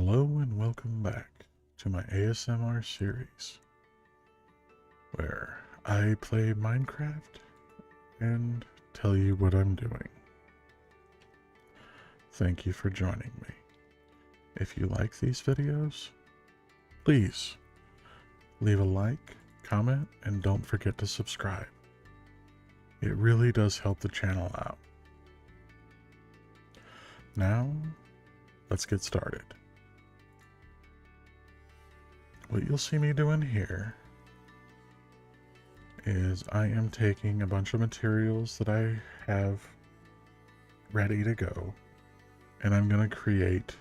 Hello and welcome back to my ASMR series where I play Minecraft and tell you what I'm doing. Thank you for joining me. If you like these videos, please leave a like, comment, and don't forget to subscribe. It really does help the channel out. Now, let's get started. What you'll see me doing here is I am taking a bunch of materials that I have ready to go, and I'm going to create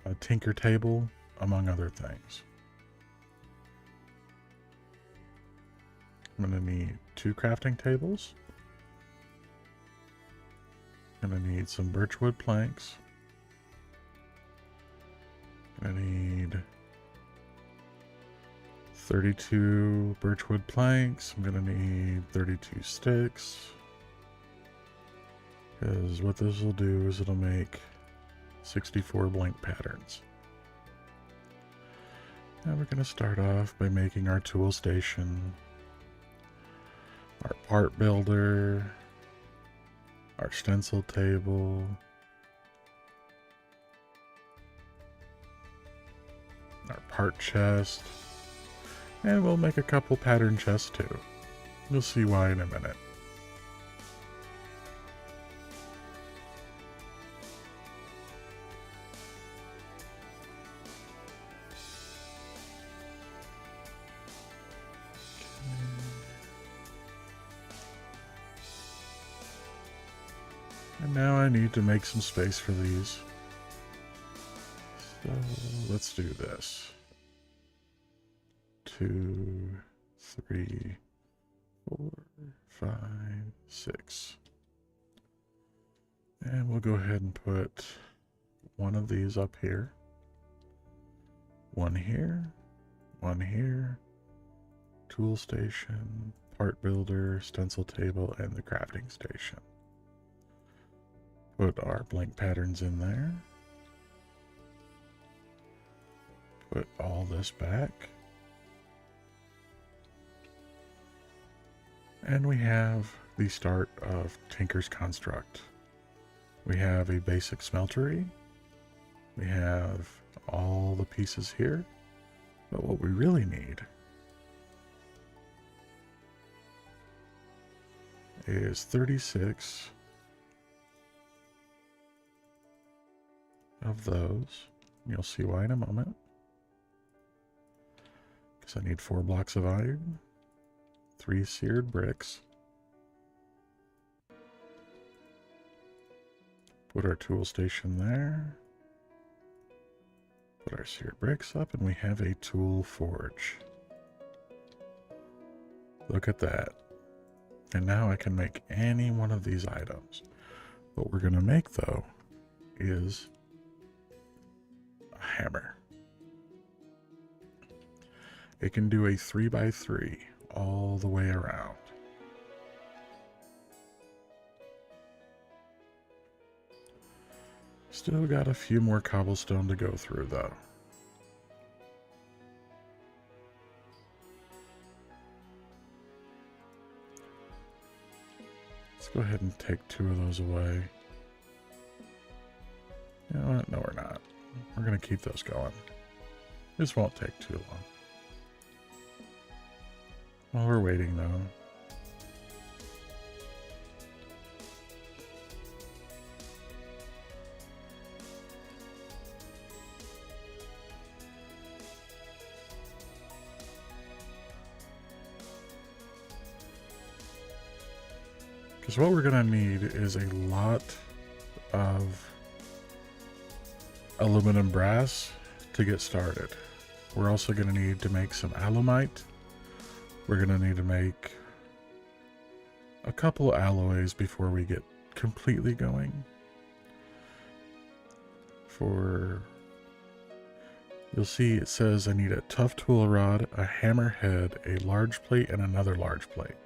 a tinker table, among other things. I'm going to need 2 crafting tables. I'm going to need some birchwood planks. I'm going to need 32 birchwood planks. I'm going to need 32 sticks. Because what this will do is it'll make 64 blank patterns. Now we're going to start off by making our tool station, our part builder, our stencil table, our part chest, and we'll make a couple pattern chests too. You'll see why in a minute. And now I need to make some space for these. So let's do this. 2, 3, 4, 5, 6. And we'll go ahead and put one of these up here. One here. One here. Tool station, part builder, stencil table, and the crafting station. Put our blank patterns in there. Put all this back. And we have the start of Tinker's Construct. We have a basic smeltery. We have all the pieces here. But what we really need is 36 of those. You'll see why in a moment. Because I need 4 blocks of iron, 3 seared bricks. Put our tool station there. Put our seared bricks up, and we have a tool forge. Look at that. And now I can make any one of these items. What we're going to make, though, is a hammer. It can do a 3x3 all the way around. Still got a few more cobblestone to go through, though. Let's go ahead and take 2 of those away. You know what? No, we're not. We're going to keep those going. This won't take too long. While we're waiting, though, because what we're going to need is a lot of aluminum brass to get started. We're also going to need to make some alumite. We're going to need to make a couple alloys before we get completely going. You'll see it says I need a tough tool rod, a hammer head, a large plate, and another large plate.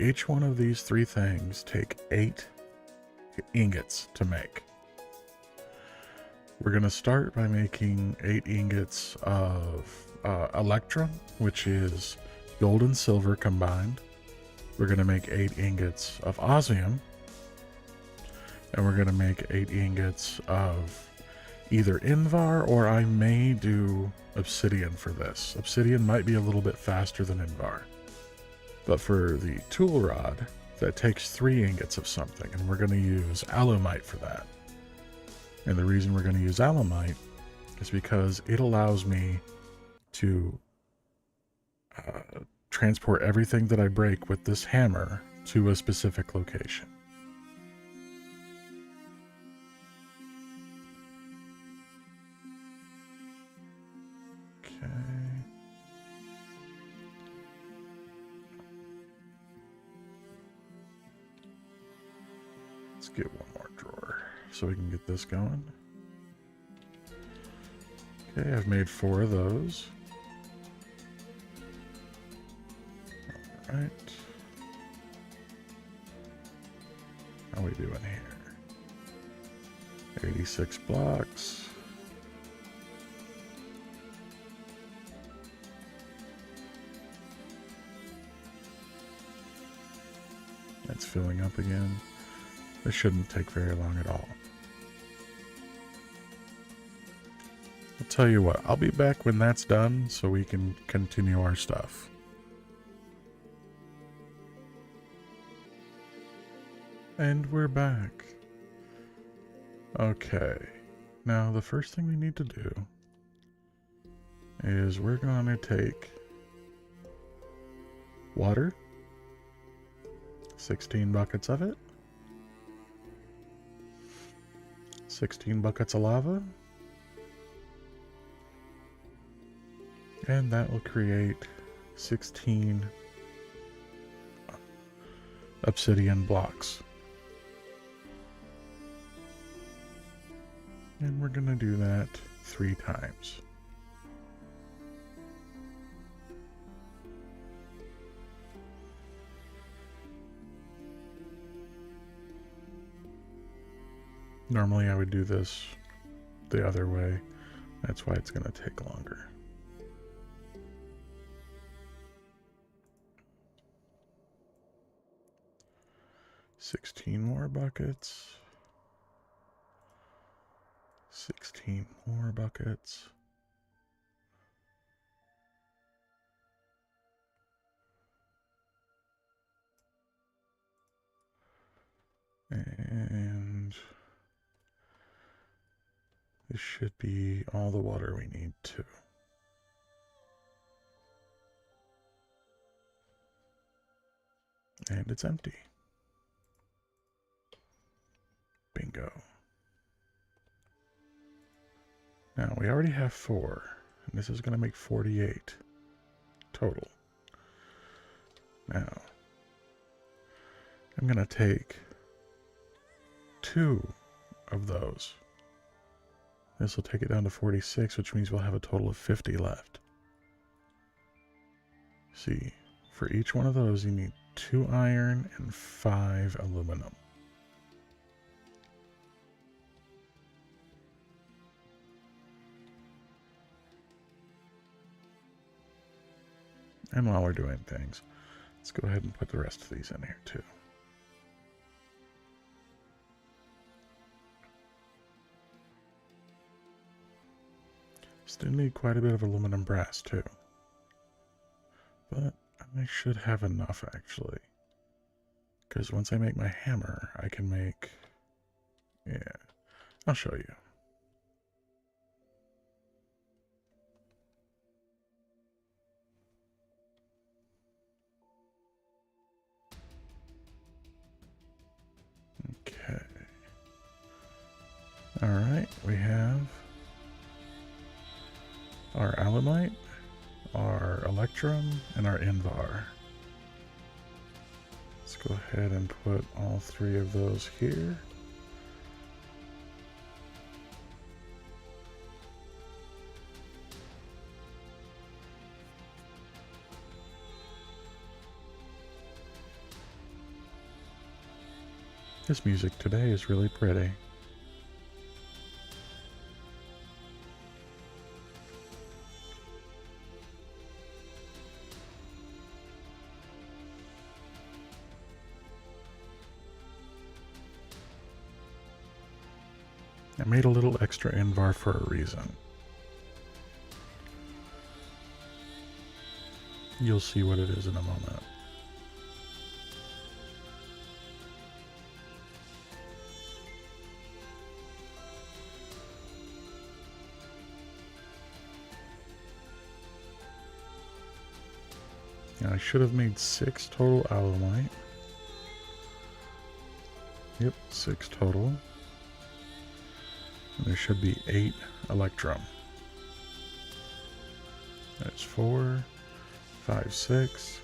Each one of these 3 things take 8 ingots to make. We're going to start by making 8 ingots of electrum, which is gold and silver combined. We're going to make 8 ingots of osmium, and we're going to make 8 ingots of either Invar, or I may do obsidian for this. Obsidian might be a little bit faster than Invar. But for the tool rod, that takes 3 ingots of something, and we're going to use alumite for that. And the reason we're going to use alumite is because it allows me to transport everything that I break with this hammer to a specific location. Okay. Let's get one more drawer so we can get this going. Okay, I've made 4 of those. All right. How are we doing here? 86 blocks. It's filling up again. This shouldn't take very long at all. I'll tell you what, I'll be back when that's done so we can continue our stuff. And we're back. Okay, now the first thing we need to do is we're going to take water, 16 buckets of it, 16 buckets of lava, and that will create 16 obsidian blocks. And we're going to do that 3 times. Normally I would do this the other way. That's why it's going to take longer. $16 more buckets. 16 more buckets. And this should be all the water we need too. And it's empty. Bingo. Now, we already have 4, and this is going to make 48 total. Now, I'm going to take 2 of those. This will take it down to 46, which means we'll have a total of 50 left. See, for each one of those, you need 2 iron and 5 aluminum. And while we're doing things, let's go ahead and put the rest of these in here too. Still need quite a bit of aluminum brass too. But I should have enough actually. Because once I make my hammer, I can make... Yeah, I'll show you. Okay. Alright, we have our alumite, our electrum, and our invar. Let's go ahead and put all 3 of those here. This music today is really pretty. I made a little extra invar for a reason. You'll see what it is in a moment. And I should have made 6 total alumite. Yep, 6 total. And there should be 8 electrum. That's 4, 5, 6,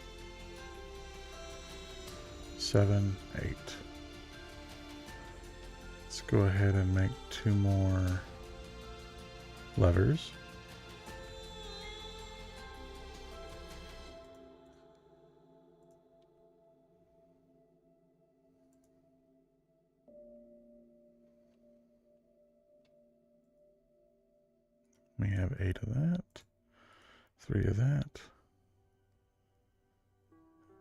7, 8. Let's go ahead and make 2 more levers. We have 8 of that, 3 of that,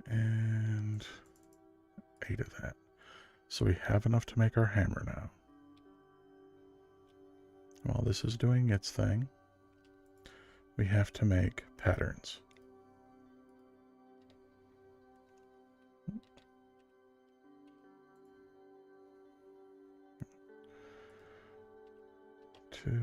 and 8 of that. So we have enough to make our hammer now. While this is doing its thing, we have to make patterns. Two.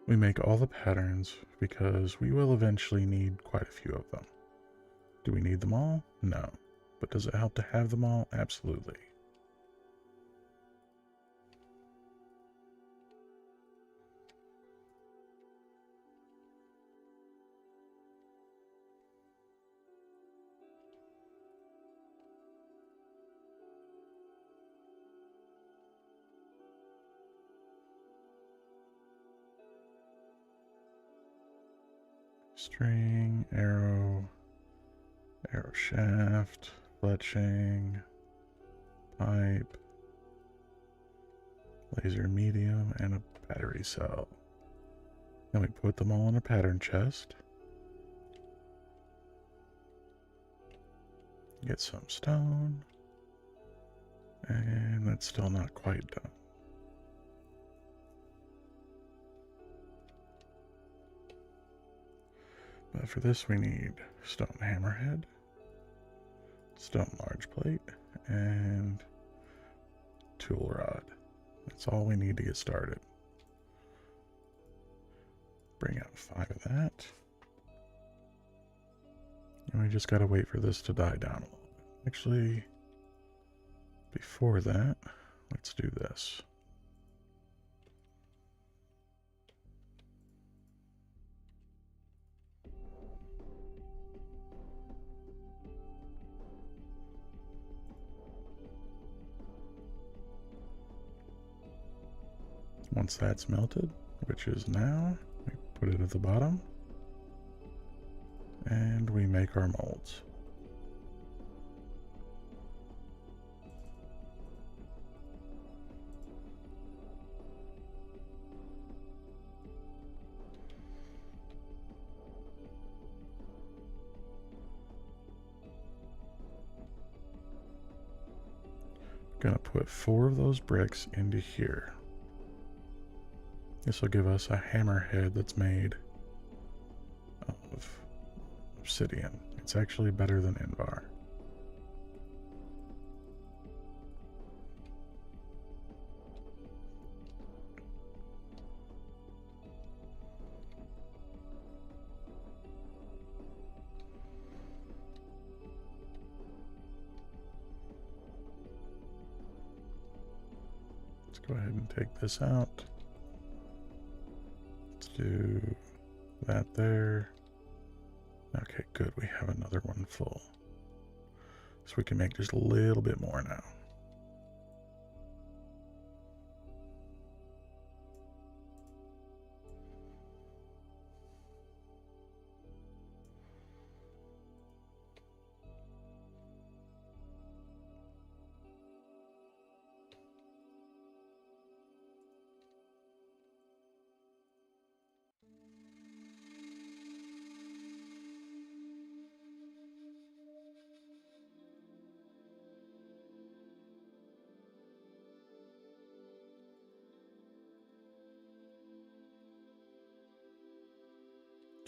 We make all the patterns because we will eventually need quite a few of them. Do we need them all? No. But does it help to have them all? Absolutely. String, arrow, arrow shaft, fletching, pipe, laser medium, and a battery cell. Then we put them all in a pattern chest. Get some stone. And that's still not quite done. But for this we need stone hammerhead, stone large plate, and tool rod. That's all we need to get started. Bring out 5 of that. And we just gotta wait for this to die down a little bit. Actually, before that, let's do this. Once that's melted, which is now, we put it at the bottom, and we make our molds. Gonna put 4 of those bricks into here. This will give us a hammerhead that's made of obsidian. It's actually better than Invar. Let's go ahead and take this out. Let's do that there. Okay, good. We have another one full. So we can make just a little bit more now.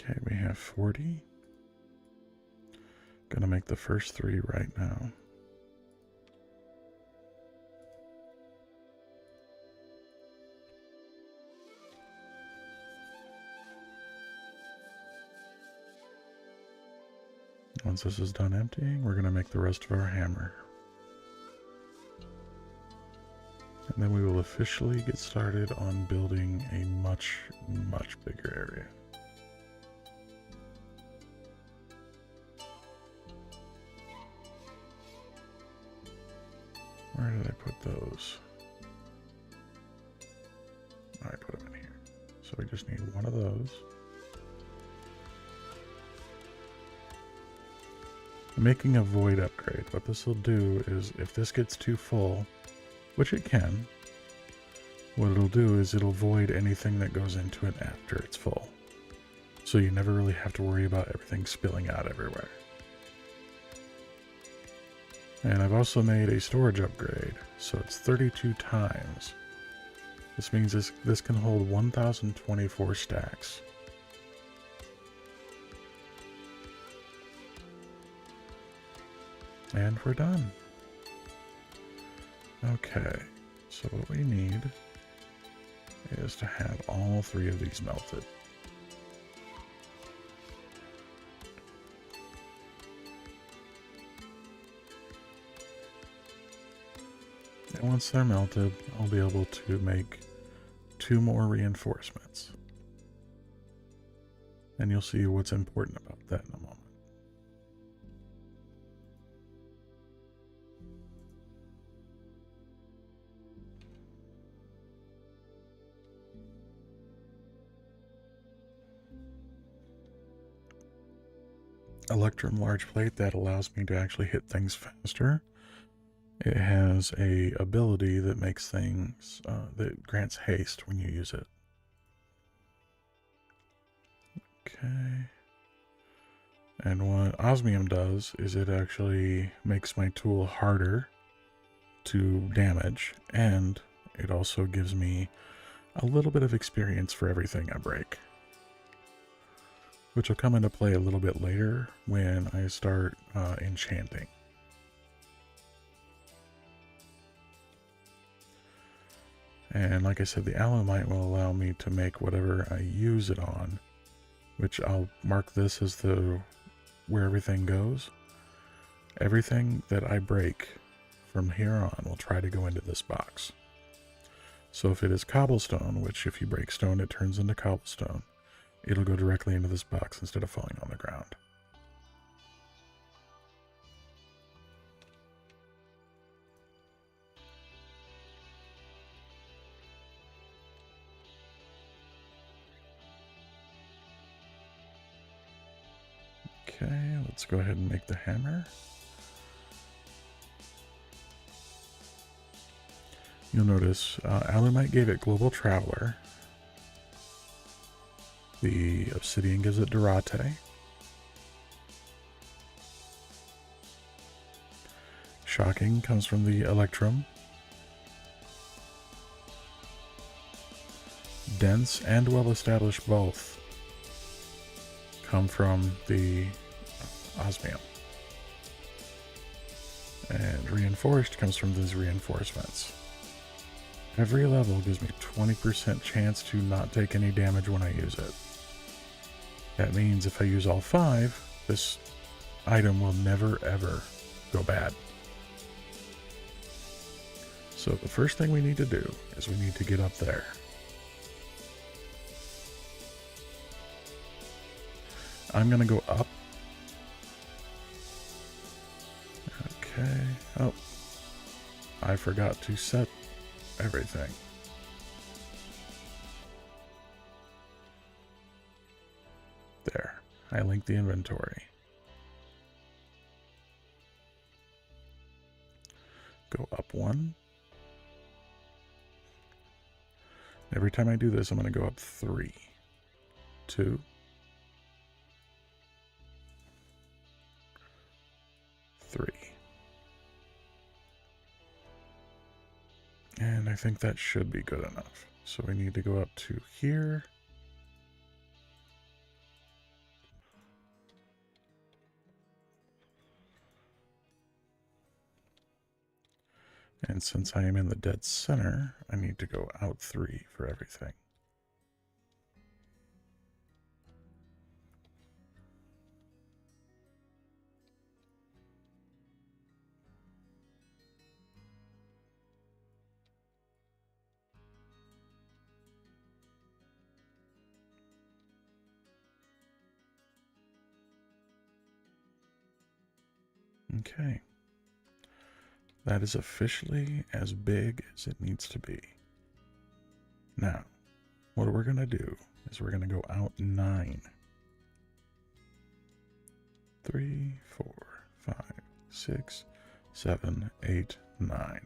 Okay, we have 40. Gonna make the first 3 right now. Once this is done emptying, we're gonna make the rest of our hammer. And then we will officially get started on building a much, much bigger area. Where did I put those? I put them in here. So we just need one of those. I'm making a void upgrade. What this will do is if this gets too full, which it can, what it'll do is it'll void anything that goes into it after it's full. So you never really have to worry about everything spilling out everywhere. And I've also made a storage upgrade, so it's 32 times. This means this can hold 1,024 stacks. And we're done. Okay, so what we need is to have all 3 of these melted. And once they're melted, I'll be able to make 2 more reinforcements. And you'll see what's important about that in a moment. Electrum large plate that allows me to actually hit things faster. It has a ability that makes things, that grants haste when you use it. Okay. And what osmium does is it actually makes my tool harder to damage, and it also gives me a little bit of experience for everything I break, which will come into play a little bit later when I start enchanting. And like I said, the alumite will allow me to make whatever I use it on, which I'll mark this as where everything goes. Everything that I break from here on will try to go into this box. So if it is cobblestone, which if you break stone it turns into cobblestone, it'll go directly into this box instead of falling on the ground. Okay, let's go ahead and make the hammer. You'll notice alumite gave it Global Traveler. The obsidian gives it Durate. Shocking comes from the Electrum. Dense and well established both come from the osmium. And reinforced comes from these reinforcements. Every level gives me 20% chance to not take any damage when I use it. That means if I use all 5, this item will never ever go bad. So the first thing we need to do is we need to get up there. I'm going to go up. Okay. Oh, I forgot to set everything. There. I linked the inventory. Go up 1. Every time I do this, I'm going to go up 3. 2. 3. And I think that should be good enough. So we need to go up to here. And since I am in the dead center, I need to go out 3 for everything. Okay. That is officially as big as it needs to be. Now, what we're going to do is we're going to go out 9. 3, 4, 5, 6, 7, 8, 9.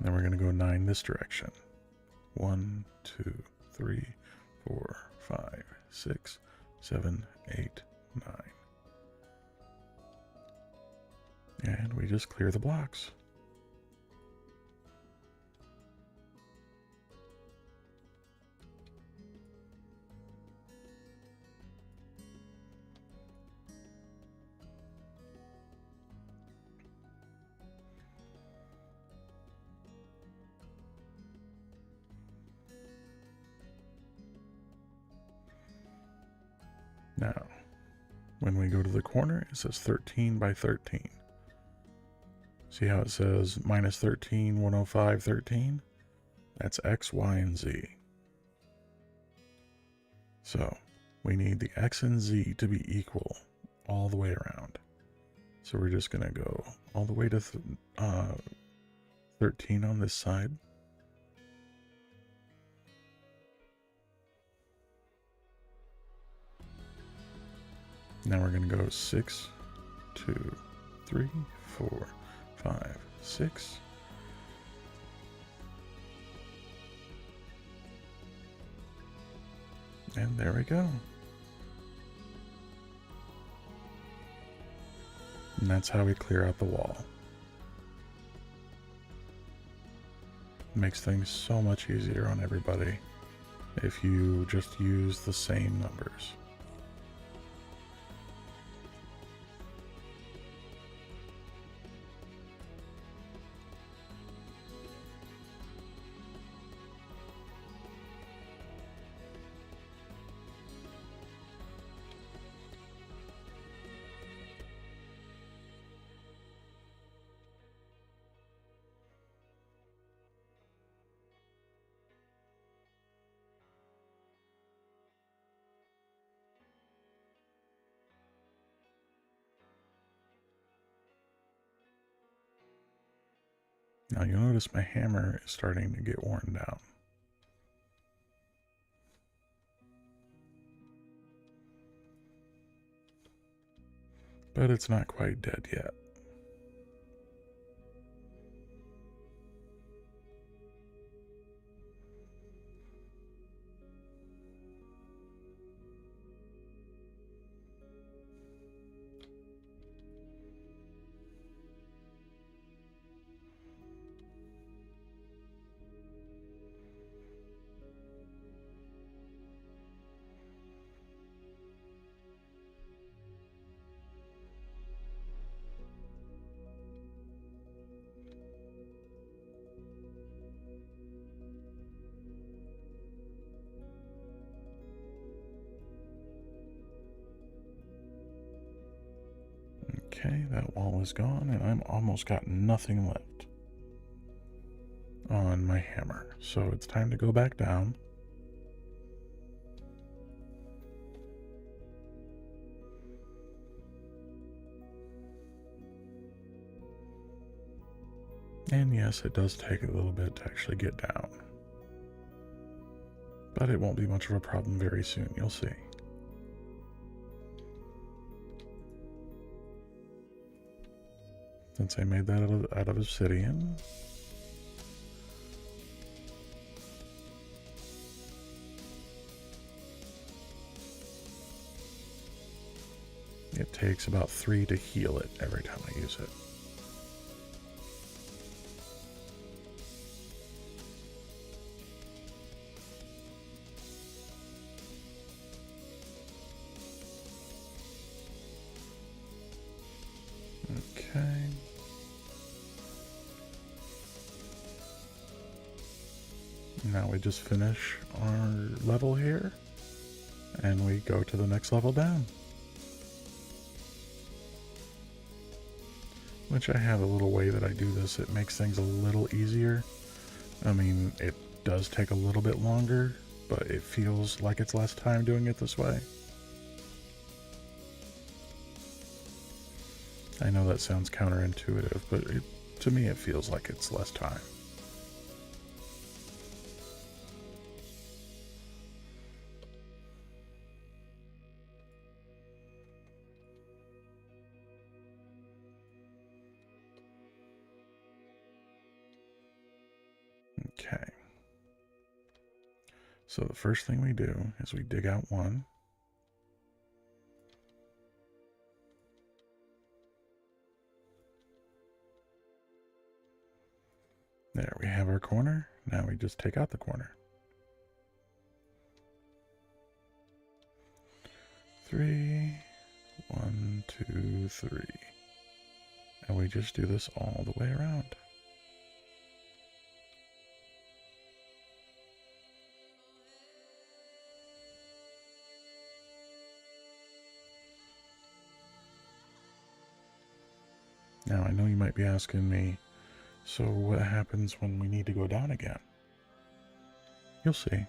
Then we're going to go 9 this direction. 1, 2, 3, 4, 5, 6, 7, 8, 9. And we just clear the blocks. Now, when we go to the corner, it says 13 by 13. See how it says minus 13, 105, 13? That's X, Y, and Z. So we need the X and Z to be equal all the way around. So we're just going to go all the way to 13 on this side. Now we're going to go 6, 2, 3, 4, 5, 6. And there we go. And that's how we clear out the wall. Makes things so much easier on everybody if you just use the same numbers. Now you'll notice my hammer is starting to get worn down. But it's not quite dead yet. Okay, that wall is gone, and I'm almost got nothing left on my hammer. So it's time to go back down. And yes, it does take a little bit to actually get down. But it won't be much of a problem very soon, you'll see. Since I made that out of obsidian. It takes about 3 to heal it every time I use it. Okay. Now we just finish our level here, and we go to the next level down. Which I have a little way that I do this. It makes things a little easier. I mean, it does take a little bit longer, but it feels like it's less time doing it this way. I know that sounds counterintuitive, but to me it feels like it's less time. Okay. So the first thing we do is we dig out one. There we have our corner. Now we just take out the corner. 3, 1, 2, 3. And we just do this all the way around. Now I know you might be asking me, so what happens when we need to go down again? You'll see.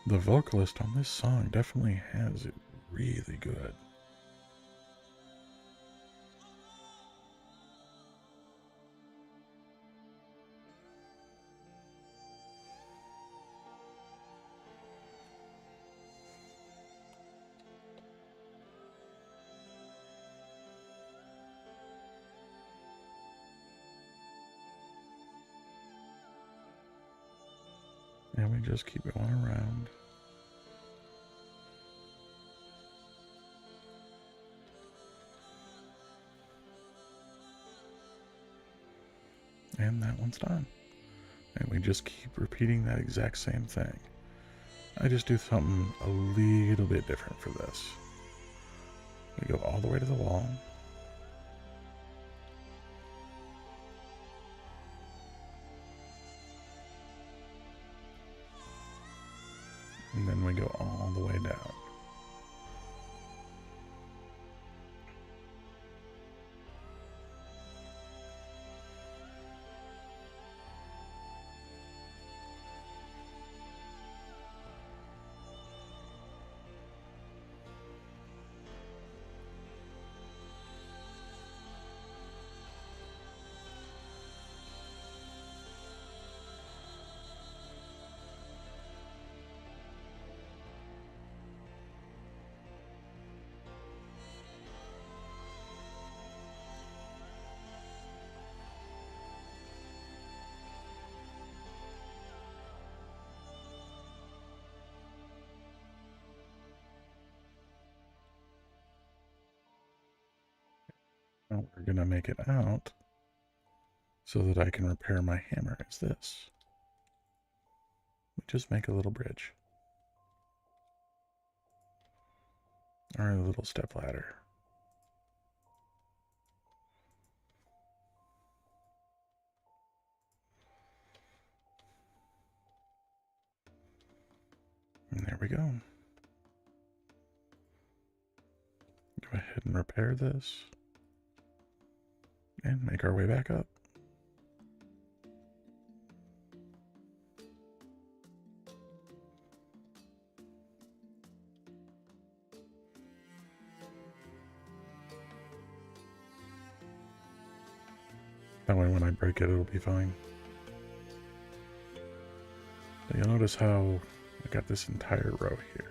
The vocalist on this song definitely has it really good. And we just keep going around. And that one's done. And we just keep repeating that exact same thing. I just do something a little bit different for this. We go all the way to the wall. And then we go all the way down. Now we're going to make it out so that I can repair my hammer as this. We just make a little bridge. Or a little step ladder. And there we go. Go ahead and repair this. And make our way back up. That way when I break it, it'll be fine. So you'll notice how I got this entire row here.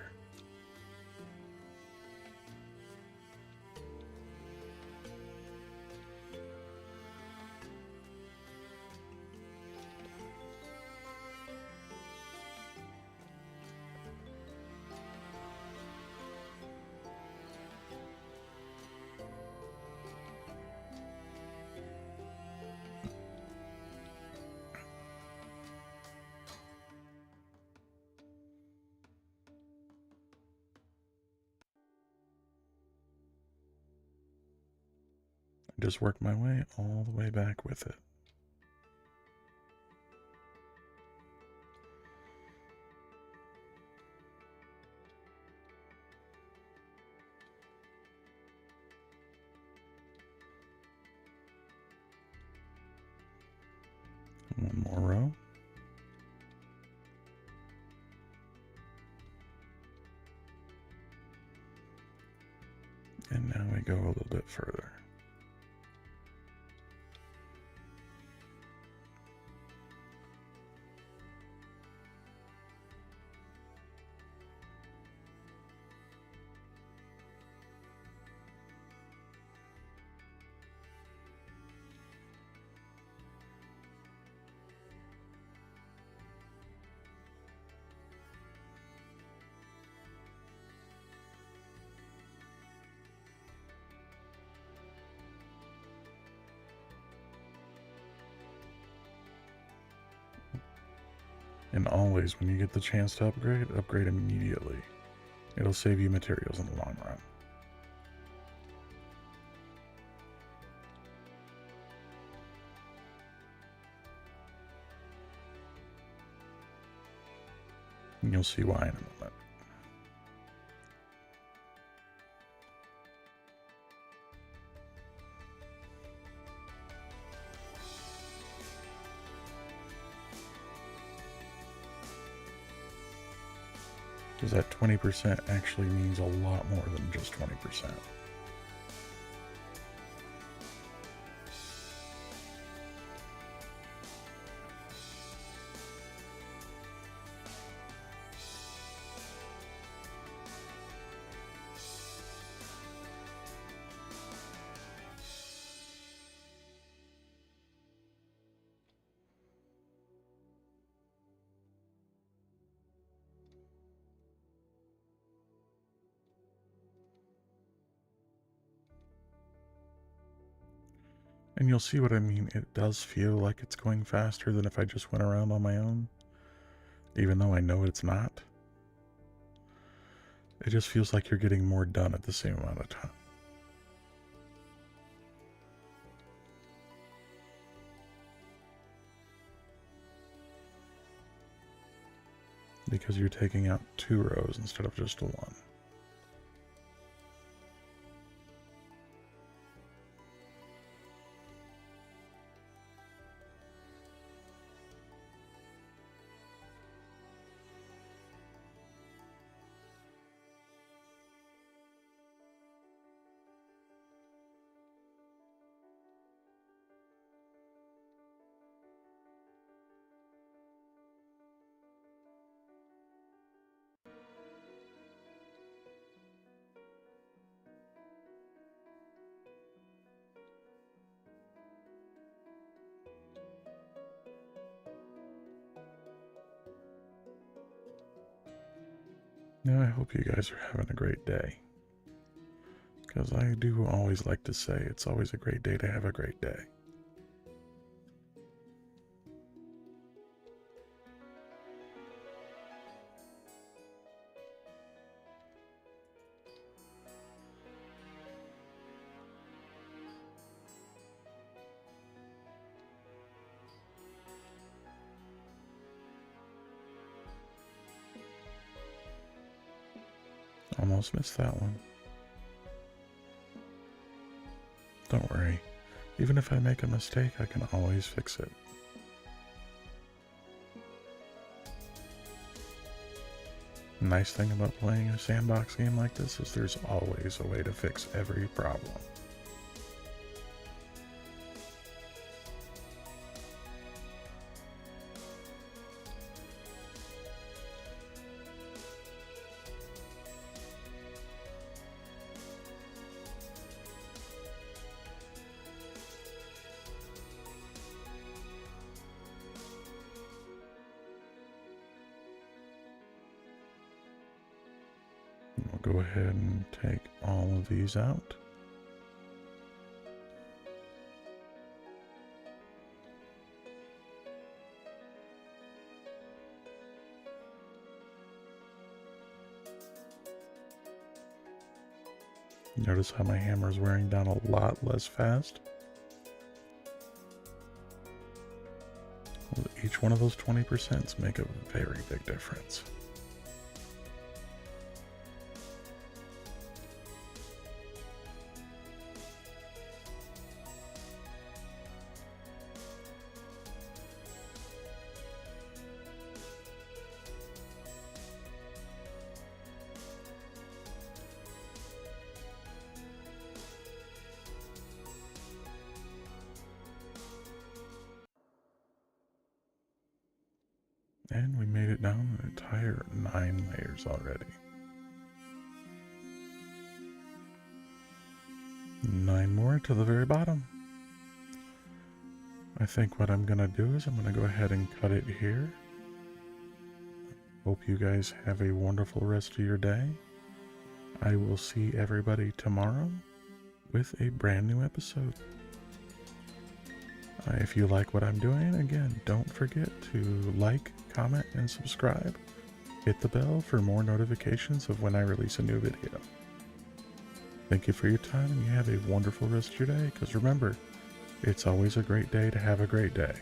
Just work my way all the way back with it. One more row. And now we go a little bit further. And always, when you get the chance to upgrade immediately. It'll save you materials in the long run. And you'll see why in a moment. Because that 20% actually means a lot more than just 20%. And you'll see what I mean. It does feel like it's going faster than if I just went around on my own, even though I know it's not. It just feels like you're getting more done at the same amount of time. Because you're taking out 2 rows instead of just 1. Now I hope you guys are having a great day. Because I do always like to say it's always a great day to have a great day. Almost missed that one. Don't worry. Even if I make a mistake, I can always fix it. Nice thing about playing a sandbox game like this is there's always a way to fix every problem. We'll go ahead and take all of these out. Notice how my hammer is wearing down a lot less fast. each one of those 20% make a very big difference. And we made it down an entire 9 layers already. 9 more to the very bottom. I think what I'm going to do is I'm going to go ahead and cut it here. Hope you guys have a wonderful rest of your day. I will see everybody tomorrow with a brand new episode. If you like what I'm doing, again, don't forget to like, comment, and subscribe. Hit the bell for more notifications of when I release a new video. Thank you for your time, and you have a wonderful rest of your day, because remember, it's always a great day to have a great day.